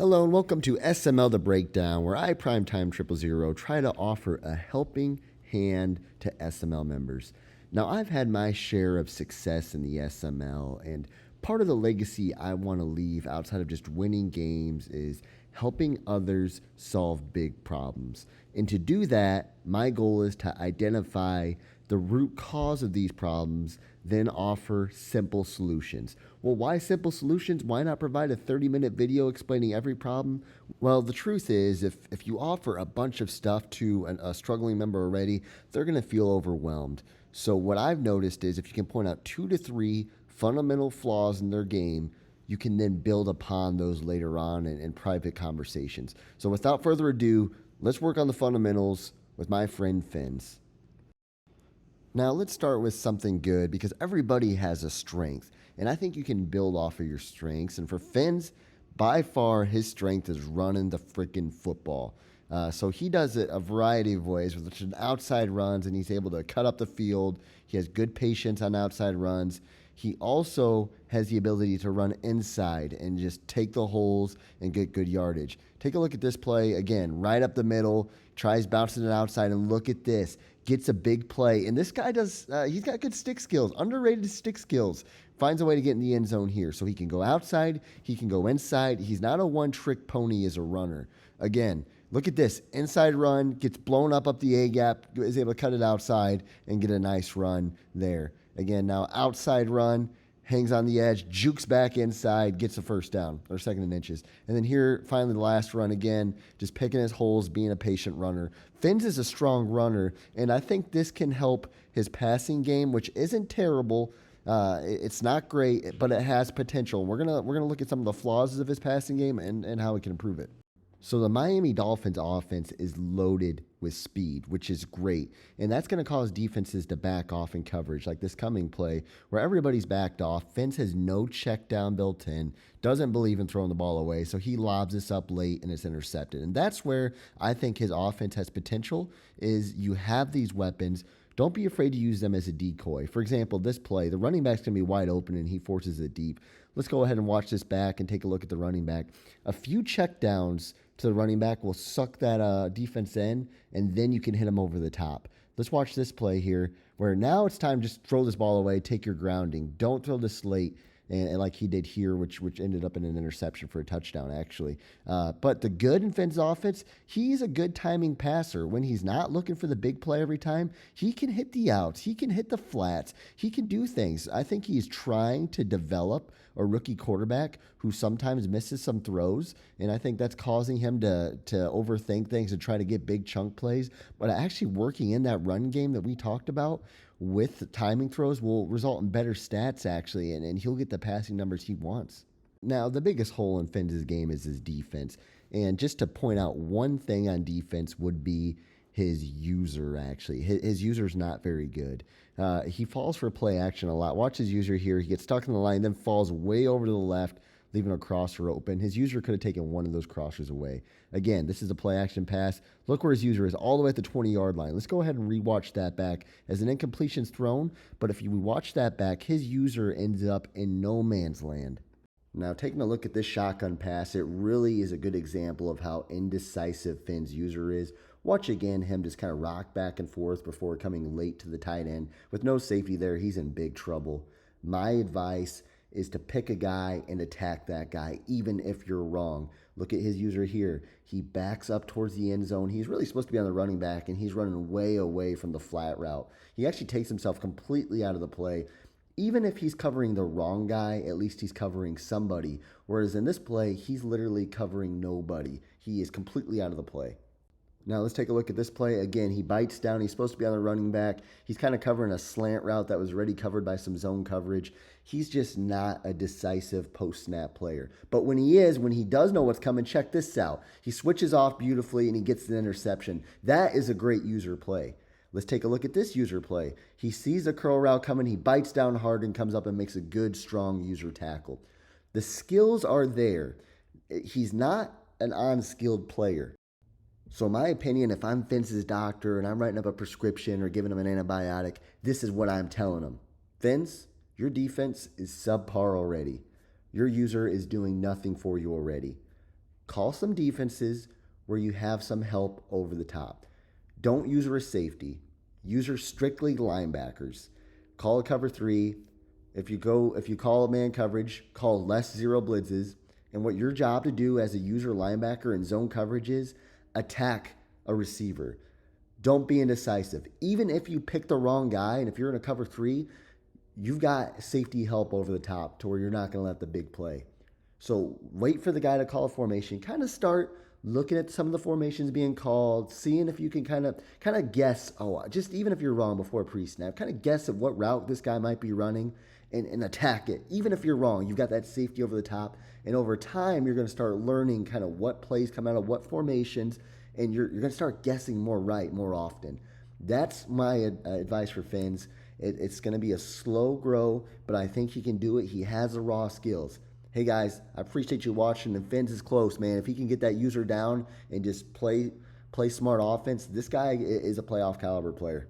Hello and welcome to SML The Breakdown, where I, Primetime 000, try to offer a helping hand to SML members. Now, I've had my share of success in the SML, and part of the legacy I want to leave outside of just winning games is helping others solve big problems. And to do that, my goal is to identify the root cause of these problems, then offer simple solutions. Well, why simple solutions? Why not provide a 30-minute video explaining every problem? Well, the truth is, if you offer a bunch of stuff to a struggling member already, they're going to feel overwhelmed. So what I've noticed is if you can point out 2 to 3 fundamental flaws in their game, you can then build upon those later on in private conversations. So without further ado, let's work on the fundamentals with my friend Fins. Now, let's start with something good because everybody has a strength, and I think you can build off of your strengths. And for Fins, by far, his strength is running the freaking football. So he does it a variety of ways, with outside runs, and he's able to cut up the field. He has good patience on outside runs. He also has the ability to run inside and just take the holes and get good yardage. Take a look at this play. Again, right up the middle, tries bouncing it outside, and look at this. Gets a big play. And this guy does, he's got good stick skills, underrated stick skills. Finds a way to get in the end zone here. So he can go outside, he can go inside. He's not a one-trick pony as a runner. Again, look at this. Inside run, gets blown up the A-gap, is able to cut it outside and get a nice run there. Again, now outside run, hangs on the edge, jukes back inside, gets a first down, or second and inches. And then here, finally, the last run again, just picking his holes, being a patient runner. Fins is a strong runner, and I think this can help his passing game, which isn't terrible. It's not great, but it has potential. We're gonna look at some of the flaws of his passing game and how we can improve it. So the Miami Dolphins offense is loaded with speed, which is great. And that's going to cause defenses to back off in coverage, like this coming play where everybody's backed off. Fins has no check down built in, doesn't believe in throwing the ball away, so he lobs this up late and it's intercepted. And that's where I think his offense has potential, is you have these weapons. Don't be afraid to use them as a decoy. For example, this play, the running back's going to be wide open and he forces it deep. Let's go ahead and watch this back and take a look at the running back. A few check downs to the running back will suck that defense in, and then you can hit him over the top. Let's watch this play here, where now it's time to just throw this ball away, take your grounding. Don't throw this late, and like he did here, which ended up in an interception for a touchdown, actually. But the good in Fins' offense, he's a good timing passer. When he's not looking for the big play every time, he can hit the outs. He can hit the flats. He can do things. I think he's trying to develop a rookie quarterback who sometimes misses some throws, and I think that's causing him to overthink things and try to get big chunk plays. But actually working in that run game that we talked about with the timing throws will result in better stats, actually, and he'll get the passing numbers he wants. Now, the biggest hole in Fins' game is his defense. And just to point out one thing on defense would be his user, actually. His user's not very good. He falls for play action a lot. Watch his user here. He gets stuck in the line, then falls way over to the left, leaving a crosser open. His user could have taken one of those crossers away. Again, this is a play action pass. Look where his user is, all the way at the 20-yard line. Let's go ahead and rewatch that back as an incompletion's thrown. But if you watch that back, his user ends up in no man's land. Now, taking a look at this shotgun pass, it really is a good example of how indecisive Fins' user is. Watch again him just kind of rock back and forth before coming late to the tight end. With no safety there, he's in big trouble. My advice is to pick a guy and attack that guy, even if you're wrong. Look at his user here. He backs up towards the end zone. He's really supposed to be on the running back, and he's running way away from the flat route. He actually takes himself completely out of the play. Even if he's covering the wrong guy, at least he's covering somebody. Whereas in this play, he's literally covering nobody. He is completely out of the play. Now let's take a look at this play. Again, he bites down. He's supposed to be on the running back. He's kind of covering a slant route that was already covered by some zone coverage. He's just not a decisive post-snap player. But when he does know what's coming, check this out. He switches off beautifully and he gets the interception. That is a great user play. Let's take a look at this user play. He sees a curl route coming. He bites down hard and comes up and makes a good, strong user tackle. The skills are there. He's not an unskilled player. So in my opinion, if I'm Fins' doctor and I'm writing up a prescription or giving him an antibiotic, this is what I'm telling him. Fins, your defense is subpar already. Your user is doing nothing for you already. call some defenses where you have some help over the top. Don't use her as safety. Use her strictly linebackers. Call a cover three. If you call a man coverage, call less zero blitzes. And what your job to do as a user linebacker in zone coverage is attack a receiver. Don't be indecisive. Even if you pick the wrong guy, and if you're in a cover three, you've got safety help over the top to where you're not going to let the big play. So wait for the guy to call a formation. Kind of start looking at some of the formations being called, seeing if you can kind of guess. Oh, just even if you're wrong before pre-snap, kind of guess at what route this guy might be running and attack it. Even if you're wrong, you've got that safety over the top. And over time, you're going to start learning kind of what plays come out of what formations, and you're going to start guessing more right more often. That's my advice for Fins. It's going to be a slow grow, but I think he can do it. He has the raw skills. Hey guys, I appreciate you watching, and Fins is close, man. If he can get that user down and just play smart offense, this guy is a playoff caliber player.